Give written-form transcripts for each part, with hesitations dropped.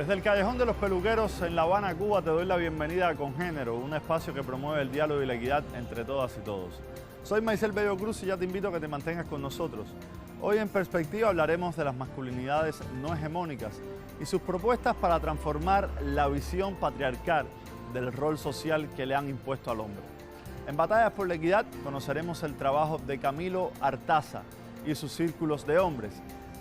Desde el Callejón de los Peluqueros en La Habana, Cuba, te doy la bienvenida a Congénero, un espacio que promueve el diálogo y la equidad entre todas y todos. Soy Maisel Bello Cruz y ya te invito a que te mantengas con nosotros. Hoy en Perspectiva hablaremos de las masculinidades no hegemónicas y sus propuestas para transformar la visión patriarcal del rol social que le han impuesto al hombre. En Batallas por la Equidad conoceremos el trabajo de Camilo Artaza y sus círculos de hombres.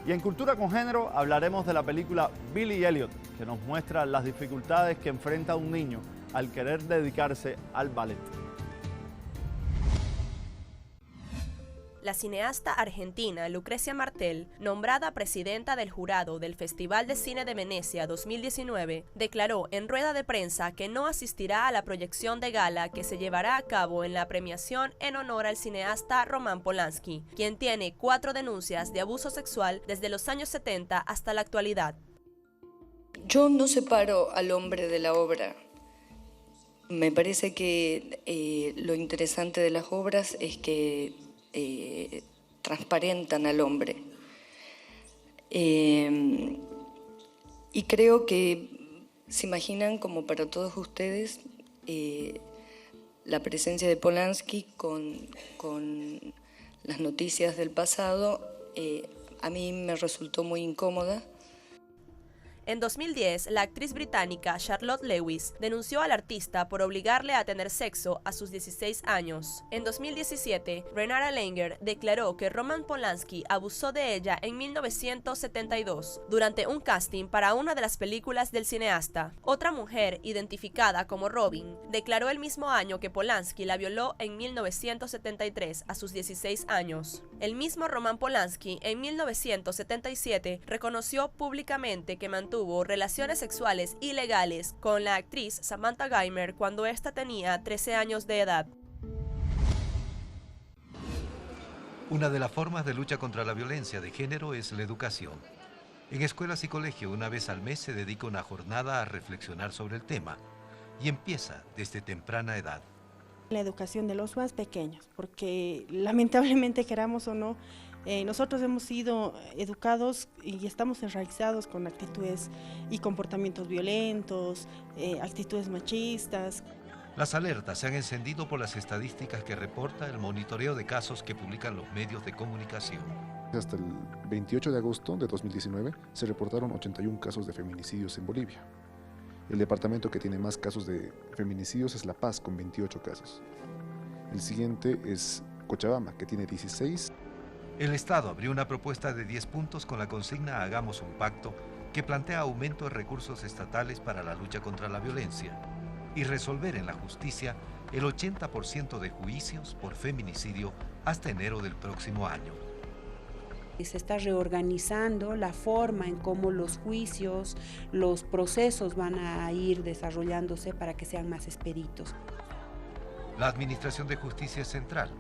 Y en Cultura con Género hablaremos de la película Billy Elliot, que nos muestra las dificultades que enfrenta un niño al querer dedicarse al ballet. La cineasta argentina Lucrecia Martel, nombrada presidenta del jurado del Festival de Cine de Venecia 2019, declaró en rueda de prensa que no asistirá a la proyección de gala que se llevará a cabo en la premiación en honor al cineasta Roman Polanski, quien tiene 4 denuncias de abuso sexual desde los años 70 hasta la actualidad. Yo no separo al hombre de la obra. Me parece que lo interesante de las obras es que transparentan al hombre. Y creo que se imaginan, como para todos ustedes, la presencia de Polanski con las noticias del pasado, a mí me resultó muy incómoda. En 2010, la actriz británica Charlotte Lewis denunció al artista por obligarle a tener sexo a sus 16 años. En 2017, Renata Langer declaró que Roman Polanski abusó de ella en 1972 durante un casting para una de las películas del cineasta. Otra mujer, identificada como Robin, declaró el mismo año que Polanski la violó en 1973 a sus 16 años. El mismo Roman Polanski en 1977 reconoció públicamente que mantuvo relaciones sexuales ilegales con la actriz Samantha Geimer cuando ésta tenía 13 años de edad. Una de las formas de lucha contra la violencia de género es la educación. En escuelas y colegios, una vez al mes se dedica una jornada a reflexionar sobre el tema y empieza desde temprana edad. La educación de los más pequeños, porque lamentablemente, queramos o no, nosotros hemos sido educados y estamos enraizados con actitudes y comportamientos violentos, actitudes machistas. Las alertas se han encendido por las estadísticas que reporta el monitoreo de casos que publican los medios de comunicación. Hasta el 28 de agosto de 2019 se reportaron 81 casos de feminicidios en Bolivia. El departamento que tiene más casos de feminicidios es La Paz, con 28 casos. El siguiente es Cochabamba, que tiene 16. El Estado abrió una propuesta de 10 puntos con la consigna Hagamos un pacto, que plantea aumento de recursos estatales para la lucha contra la violencia y resolver en la justicia el 80% de juicios por feminicidio hasta enero del próximo año. Se está reorganizando la forma en cómo los juicios, los procesos van a ir desarrollándose para que sean más expeditos. La Administración de Justicia es central,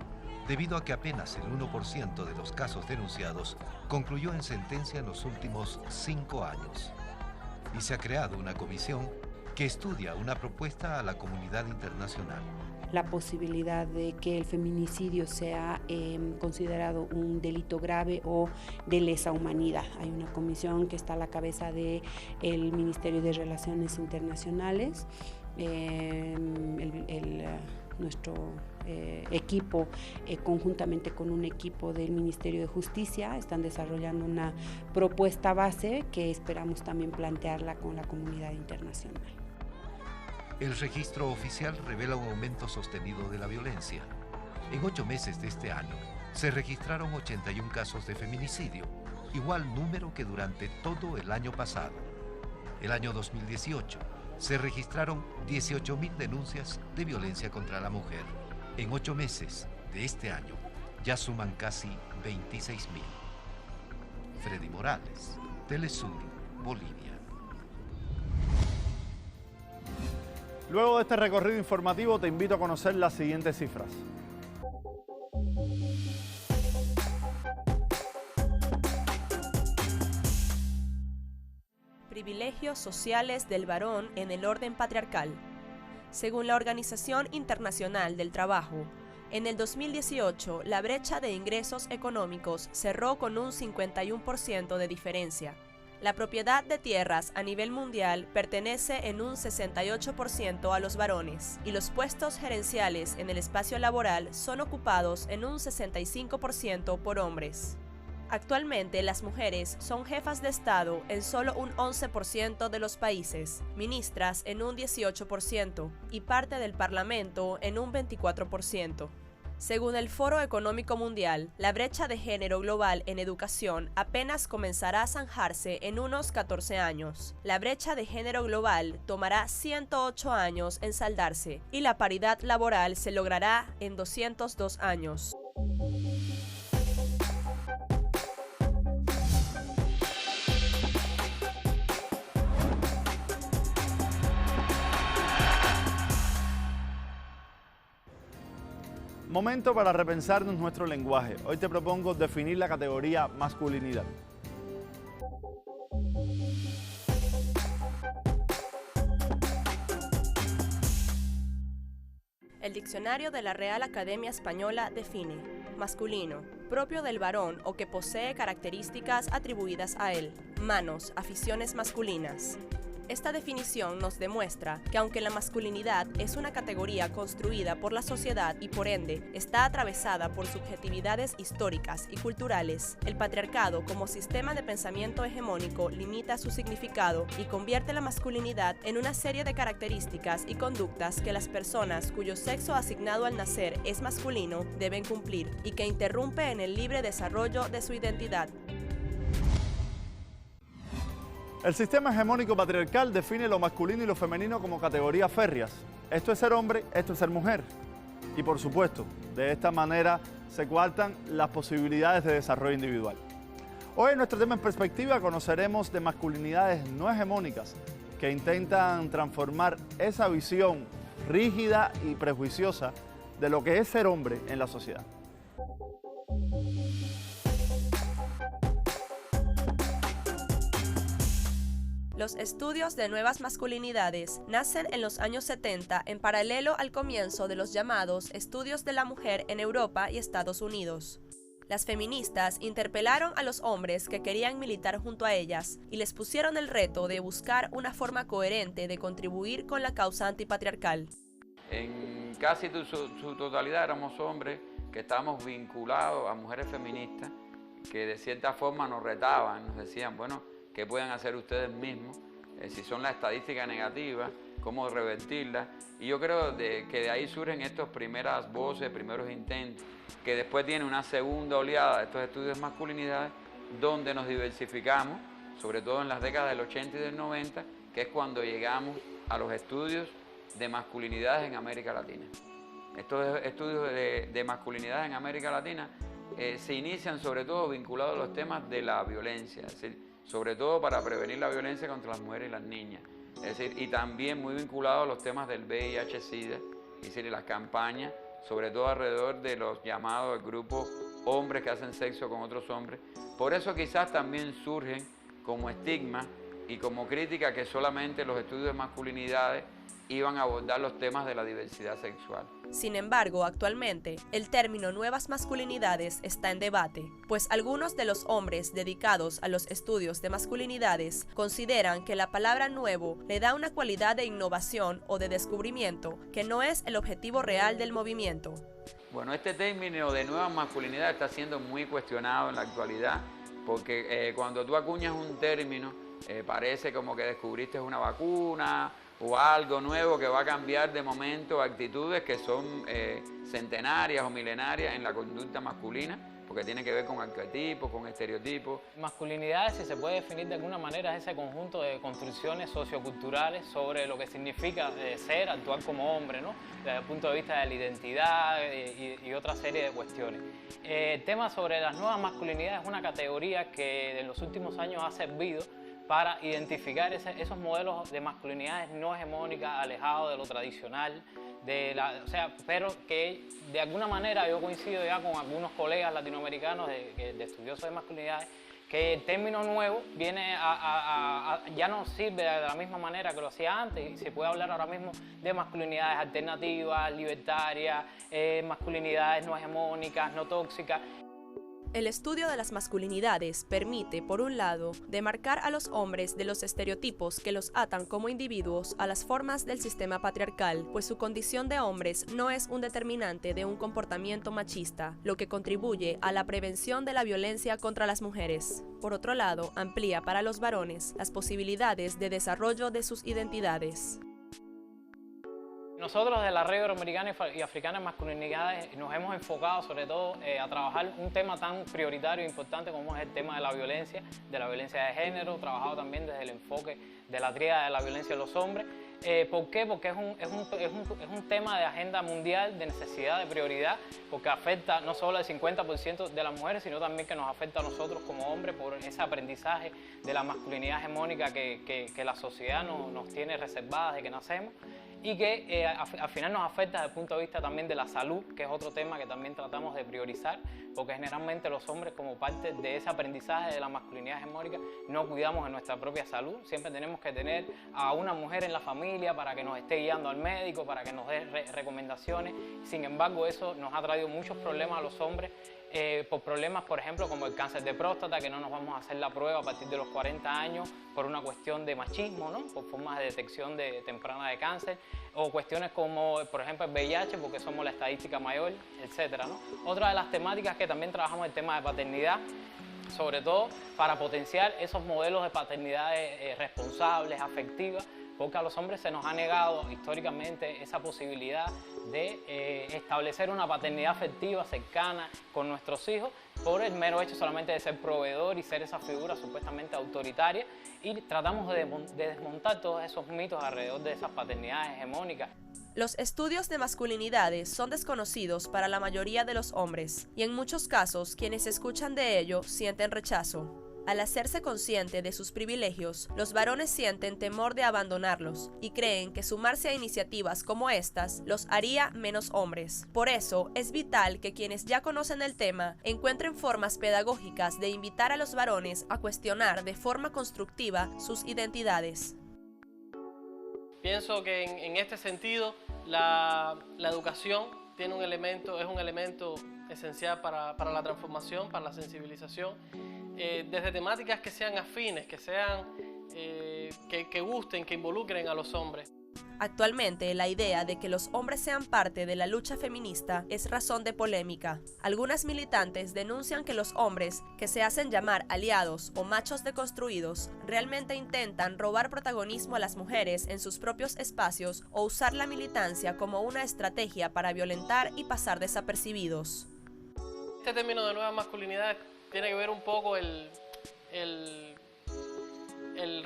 debido a que apenas el 1% de los casos denunciados concluyó en sentencia en los últimos 5 años. Y se ha creado una comisión que estudia una propuesta a la comunidad internacional. La posibilidad de que el feminicidio sea considerado un delito grave o de lesa humanidad. Hay una comisión que está a la cabeza del Ministerio de Relaciones Internacionales. Nuestro equipo, conjuntamente con un equipo del Ministerio de Justicia, están desarrollando una propuesta base que esperamos también plantearla con la comunidad internacional. El registro oficial revela un aumento sostenido de la violencia. En 8 meses de este año se registraron 81 casos de feminicidio, igual número que durante todo el año pasado. El año 2018 se registraron 18.000 denuncias de violencia contra la mujer. En 8 meses de este año ya suman casi 26.000. Freddy Morales, Telesur, Bolivia. Luego de este recorrido informativo te invito a conocer las siguientes cifras. Privilegios sociales del varón en el orden patriarcal. Según la Organización Internacional del Trabajo, en el 2018 la brecha de ingresos económicos cerró con un 51% de diferencia. La propiedad de tierras a nivel mundial pertenece en un 68% a los varones y los puestos gerenciales en el espacio laboral son ocupados en un 65% por hombres. Actualmente las mujeres son jefas de Estado en solo un 11% de los países, ministras en un 18% y parte del Parlamento en un 24%. Según el Foro Económico Mundial, la brecha de género global en educación apenas comenzará a zanjarse en unos 14 años. La brecha de género global tomará 108 años en saldarse y la paridad laboral se logrará en 202 años. Momento para repensarnos nuestro lenguaje. Hoy te propongo definir la categoría masculinidad. El diccionario de la Real Academia Española define: masculino, propio del varón o que posee características atribuidas a él. Manos, aficiones masculinas. Esta definición nos demuestra que aunque la masculinidad es una categoría construida por la sociedad y por ende está atravesada por subjetividades históricas y culturales, el patriarcado como sistema de pensamiento hegemónico limita su significado y convierte la masculinidad en una serie de características y conductas que las personas cuyo sexo asignado al nacer es masculino deben cumplir y que interrumpe en el libre desarrollo de su identidad. El sistema hegemónico patriarcal define lo masculino y lo femenino como categorías férreas. Esto es ser hombre, esto es ser mujer. Y por supuesto, de esta manera se coartan las posibilidades de desarrollo individual. Hoy en nuestro tema en perspectiva conoceremos de masculinidades no hegemónicas que intentan transformar esa visión rígida y prejuiciosa de lo que es ser hombre en la sociedad. Los estudios de nuevas masculinidades nacen en los años 70 en paralelo al comienzo de los llamados estudios de la mujer en Europa y Estados Unidos. Las feministas interpelaron a los hombres que querían militar junto a ellas y les pusieron el reto de buscar una forma coherente de contribuir con la causa antipatriarcal. En casi su totalidad éramos hombres que estábamos vinculados a mujeres feministas que de cierta forma nos retaban, nos decían, bueno, ¿qué pueden hacer ustedes mismos? Si son las estadísticas negativas, cómo revertirlas. Y yo creo que de ahí surgen estas primeras voces, primeros intentos, que después tiene una segunda oleada de estos estudios de masculinidades, donde nos diversificamos, sobre todo en las décadas del 80 y del 90, que es cuando llegamos a los estudios de masculinidades en América Latina. Estos estudios de masculinidades en América Latina se inician sobre todo vinculados a los temas de la violencia, es decir, sobre todo para prevenir la violencia contra las mujeres y las niñas, es decir, y también muy vinculado a los temas del VIH-Sida, es decir, las campañas, sobre todo alrededor de los llamados grupos hombres que hacen sexo con otros hombres. Por eso quizás también surgen como estigma y como crítica que solamente los estudios de masculinidades iban a abordar los temas de la diversidad sexual. Sin embargo, actualmente, el término nuevas masculinidades está en debate, pues algunos de los hombres dedicados a los estudios de masculinidades consideran que la palabra nuevo le da una cualidad de innovación o de descubrimiento que no es el objetivo real del movimiento. Bueno, este término de nuevas masculinidades está siendo muy cuestionado en la actualidad, porque cuando tú acuñas un término, parece como que descubriste una vacuna o algo nuevo que va a cambiar de momento actitudes que son centenarias o milenarias en la conducta masculina, porque tiene que ver con arquetipos, con estereotipos. Masculinidad, si se puede definir de alguna manera, es ese conjunto de construcciones socioculturales sobre lo que significa ser, actuar como hombre, ¿no? Desde el punto de vista de la identidad y otra serie de cuestiones. El tema sobre las nuevas masculinidades es una categoría que en los últimos años ha servido para identificar esos modelos de masculinidades no hegemónicas, alejados de lo tradicional, pero que de alguna manera yo coincido ya con algunos colegas latinoamericanos de estudiosos de masculinidades, que el término nuevo viene ya no sirve de la misma manera que lo hacía antes, y se puede hablar ahora mismo de masculinidades alternativas, libertarias, masculinidades no hegemónicas, no tóxicas. El estudio de las masculinidades permite, por un lado, demarcar a los hombres de los estereotipos que los atan como individuos a las formas del sistema patriarcal, pues su condición de hombres no es un determinante de un comportamiento machista, lo que contribuye a la prevención de la violencia contra las mujeres. Por otro lado, amplía para los varones las posibilidades de desarrollo de sus identidades. Nosotros de la Red Iberoamericana y Africana de Masculinidades nos hemos enfocado sobre todo a trabajar un tema tan prioritario e importante como es el tema de la violencia de género, trabajado también desde el enfoque de la tríada de la violencia de los hombres. ¿Por qué? Porque es un tema de agenda mundial, de necesidad, de prioridad, porque afecta no solo al 50% de las mujeres, sino también que nos afecta a nosotros como hombres por ese aprendizaje de la masculinidad hegemónica que la sociedad nos tiene reservada desde que nacemos, y que al final nos afecta desde el punto de vista también de la salud, que es otro tema que también tratamos de priorizar, porque generalmente los hombres, como parte de ese aprendizaje de la masculinidad hegemónica, no cuidamos de nuestra propia salud. Siempre tenemos que tener a una mujer en la familia para que nos esté guiando al médico, para que nos dé recomendaciones. Sin embargo, eso nos ha traído muchos problemas a los hombres, por problemas, por ejemplo, como el cáncer de próstata, que no nos vamos a hacer la prueba a partir de los 40 años por una cuestión de machismo, ¿no? Por formas de detección temprana de cáncer, o cuestiones como, por ejemplo, el VIH, porque somos la estadística mayor, etcétera, ¿no? Otra de las temáticas que también trabajamos es el tema de paternidad, sobre todo para potenciar esos modelos de paternidades responsables, afectivas, porque a los hombres se nos ha negado históricamente esa posibilidad de establecer una paternidad afectiva cercana con nuestros hijos por el mero hecho solamente de ser proveedor y ser esa figura supuestamente autoritaria, y tratamos de desmontar todos esos mitos alrededor de esas paternidades hegemónicas. Los estudios de masculinidades son desconocidos para la mayoría de los hombres, y en muchos casos quienes escuchan de ello sienten rechazo. Al hacerse consciente de sus privilegios, los varones sienten temor de abandonarlos y creen que sumarse a iniciativas como estas los haría menos hombres. Por eso, es vital que quienes ya conocen el tema encuentren formas pedagógicas de invitar a los varones a cuestionar de forma constructiva sus identidades. Pienso que en este sentido la educación es un elemento esencial para la transformación, para la sensibilización, desde temáticas que sean afines, que gusten, que involucren a los hombres. Actualmente, la idea de que los hombres sean parte de la lucha feminista es razón de polémica. Algunas militantes denuncian que los hombres, que se hacen llamar aliados o machos deconstruidos, realmente intentan robar protagonismo a las mujeres en sus propios espacios o usar la militancia como una estrategia para violentar y pasar desapercibidos. Este término de nuevas masculinidades tiene que ver un poco el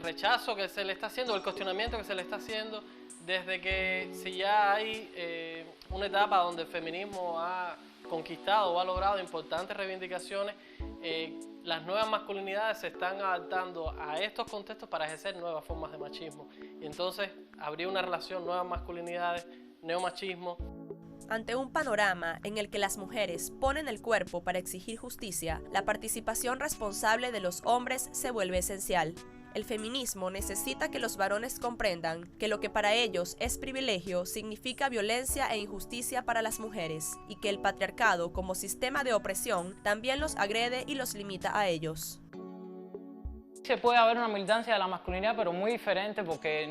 rechazo que se le está haciendo, el cuestionamiento que se le está haciendo, desde que si ya hay una etapa donde el feminismo ha conquistado o ha logrado importantes reivindicaciones, las nuevas masculinidades se están adaptando a estos contextos para ejercer nuevas formas de machismo. Y entonces habría una relación nuevas masculinidades, neomachismo. Ante un panorama en el que las mujeres ponen el cuerpo para exigir justicia, la participación responsable de los hombres se vuelve esencial. El feminismo necesita que los varones comprendan que lo que para ellos es privilegio significa violencia e injusticia para las mujeres, y que el patriarcado como sistema de opresión también los agrede y los limita a ellos. Se puede haber una militancia de la masculinidad, pero muy diferente, porque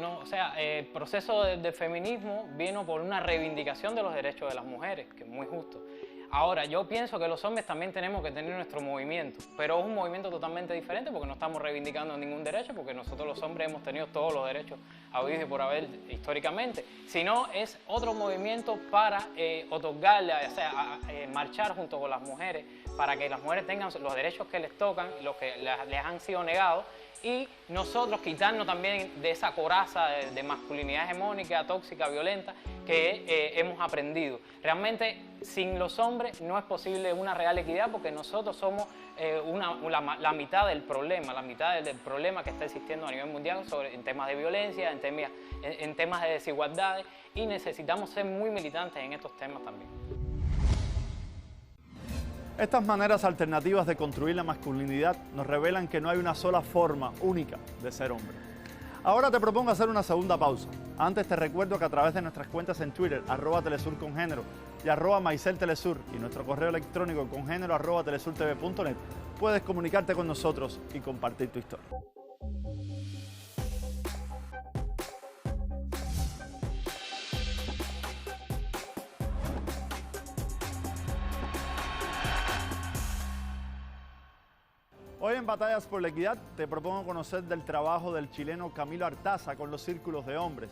el proceso del feminismo vino por una reivindicación de los derechos de las mujeres, que es muy justo. Ahora, yo pienso que los hombres también tenemos que tener nuestro movimiento, pero es un movimiento totalmente diferente porque no estamos reivindicando ningún derecho, porque nosotros los hombres hemos tenido todos los derechos habidos y por haber históricamente, sino es otro movimiento para otorgarle, marchar junto con las mujeres, para que las mujeres tengan los derechos que les tocan, los que les han sido negados, y nosotros quitarnos también de esa coraza de masculinidad hegemónica, tóxica, violenta, que hemos aprendido. Realmente, sin los hombres no es posible una real equidad, porque nosotros somos la mitad del problema que está existiendo a nivel mundial en temas de violencia, en temas de desigualdades, y necesitamos ser muy militantes en estos temas también. Estas maneras alternativas de construir la masculinidad nos revelan que no hay una sola forma única de ser hombre. Ahora te propongo hacer una segunda pausa. Antes te recuerdo que a través de nuestras cuentas en Twitter, @telesurcongénero y @maiseltelesur y nuestro correo electrónico congénero@telesurtv.net, puedes comunicarte con nosotros y compartir tu historia. Hoy en Batallas por la Equidad te propongo conocer del trabajo del chileno Camilo Artaza con los círculos de hombres.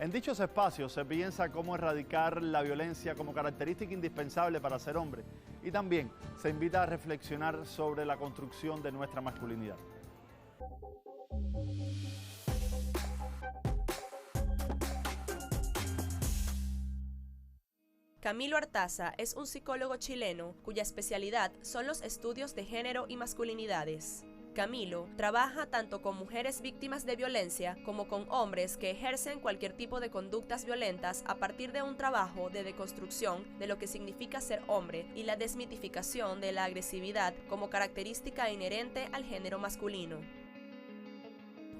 En dichos espacios se piensa cómo erradicar la violencia como característica indispensable para ser hombre y también se invita a reflexionar sobre la construcción de nuestra masculinidad. Camilo Artaza es un psicólogo chileno cuya especialidad son los estudios de género y masculinidades. Camilo trabaja tanto con mujeres víctimas de violencia como con hombres que ejercen cualquier tipo de conductas violentas a partir de un trabajo de deconstrucción de lo que significa ser hombre y la desmitificación de la agresividad como característica inherente al género masculino.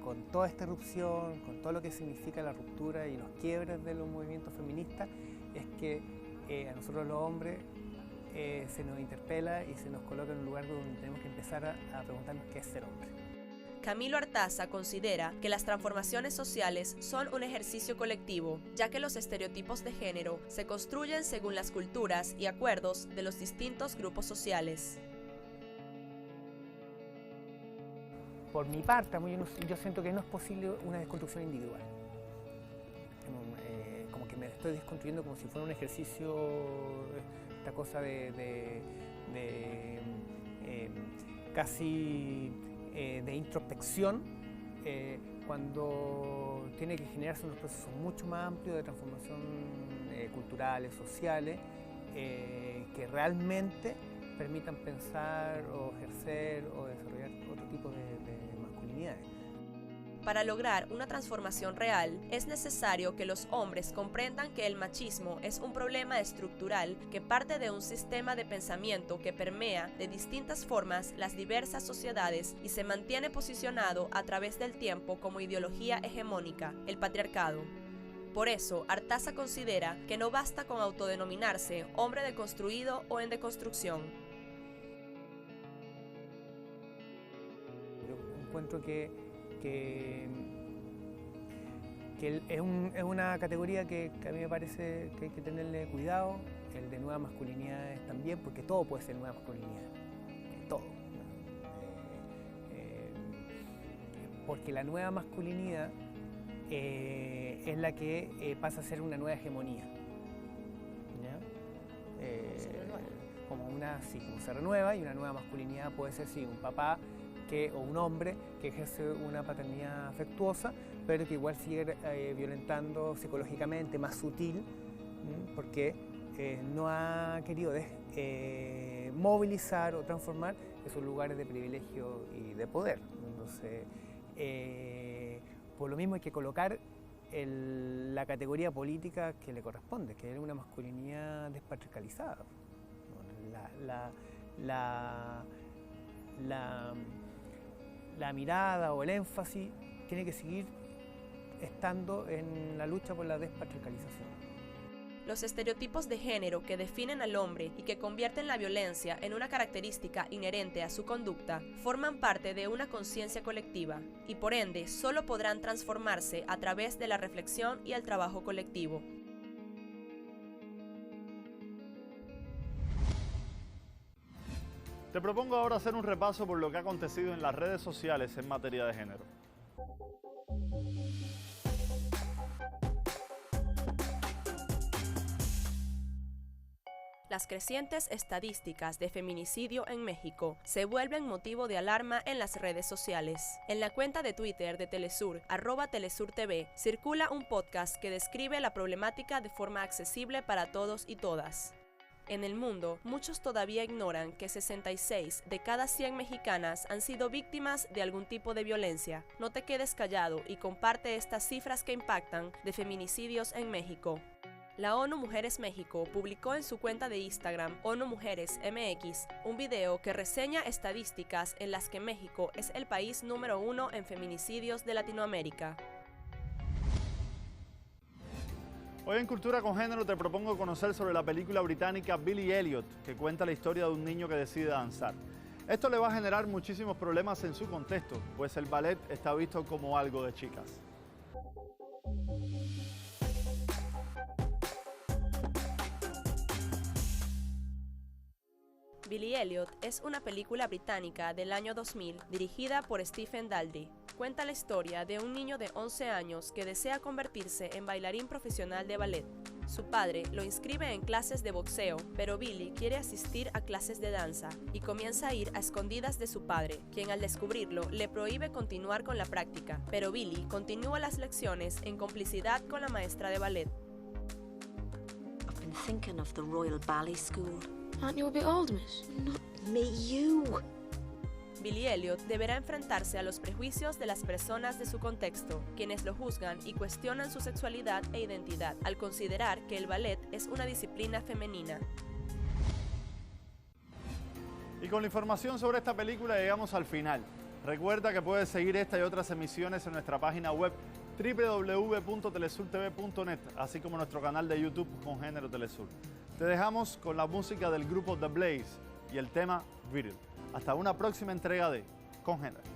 Con toda esta erupción, con todo lo que significa la ruptura y los quiebres de los movimientos feministas, es que a nosotros los hombres se nos interpela y se nos coloca en un lugar donde tenemos que empezar a preguntarnos qué es ser hombre. Camilo Artaza considera que las transformaciones sociales son un ejercicio colectivo, ya que los estereotipos de género se construyen según las culturas y acuerdos de los distintos grupos sociales. Por mi parte, yo siento que no es posible una desconstrucción individual. Como que me estoy desconstruyendo como si fuera un ejercicio, esta cosa casi de introspección, cuando tiene que generarse unos procesos mucho más amplios de transformación culturales, sociales, que realmente permitan pensar o ejercer o desarrollar otro tipo de masculinidades. Para lograr una transformación real, es necesario que los hombres comprendan que el machismo es un problema estructural que parte de un sistema de pensamiento que permea de distintas formas las diversas sociedades y se mantiene posicionado a través del tiempo como ideología hegemónica, el patriarcado. Por eso, Artaza considera que no basta con autodenominarse hombre deconstruido o en deconstrucción. Yo encuentro que es una categoría que a mí me parece que hay que tenerle cuidado, el de nuevas masculinidades también, porque todo puede ser nueva masculinidad, todo. Porque la nueva masculinidad es la que pasa a ser una nueva hegemonía. ¿Ya? Como se renueva, y una nueva masculinidad puede ser un papá o un hombre que ejerce una paternidad afectuosa, pero que igual sigue violentando psicológicamente, más sutil, porque no ha querido movilizar o transformar esos lugares de privilegio y de poder. Entonces, por lo mismo hay que colocar la categoría política que le corresponde, que es una masculinidad despatriarcalizada. La mirada o el énfasis tiene que seguir estando en la lucha por la despatriarcalización. Los estereotipos de género que definen al hombre y que convierten la violencia en una característica inherente a su conducta forman parte de una conciencia colectiva y por ende solo podrán transformarse a través de la reflexión y el trabajo colectivo. Te propongo ahora hacer un repaso por lo que ha acontecido en las redes sociales en materia de género. Las crecientes estadísticas de feminicidio en México se vuelven motivo de alarma en las redes sociales. En la cuenta de Twitter de Telesur, @TelesurTV, circula un podcast que describe la problemática de forma accesible para todos y todas. En el mundo, muchos todavía ignoran que 66 de cada 100 mexicanas han sido víctimas de algún tipo de violencia. No te quedes callado y comparte estas cifras que impactan de feminicidios en México. La ONU Mujeres México publicó en su cuenta de Instagram, ONU Mujeres MX, un video que reseña estadísticas en las que México es el país número 1 en feminicidios de Latinoamérica. Hoy en Cultura con Género te propongo conocer sobre la película británica Billy Elliot, que cuenta la historia de un niño que decide danzar. Esto le va a generar muchísimos problemas en su contexto, pues el ballet está visto como algo de chicas. Billy Elliot es una película británica del año 2000 dirigida por Stephen Daldry. Cuenta la historia de un niño de 11 años que desea convertirse en bailarín profesional de ballet. Su padre lo inscribe en clases de boxeo, pero Billy quiere asistir a clases de danza y comienza a ir a escondidas de su padre, quien al descubrirlo le prohíbe continuar con la práctica, pero Billy continúa las lecciones en complicidad con la maestra de ballet. I've been thinking of the Royal Ballet School. Aren't you a bit old, miss? Not me, you. Billy Elliot deberá enfrentarse a los prejuicios de las personas de su contexto, quienes lo juzgan y cuestionan su sexualidad e identidad, al considerar que el ballet es una disciplina femenina. Y con la información sobre esta película llegamos al final. Recuerda que puedes seguir esta y otras emisiones en nuestra página web www.telesurtv.net, así como nuestro canal de YouTube Con Género Telesur. Te dejamos con la música del grupo The Blaze y el tema Beat It. Hasta una próxima entrega de Con Género.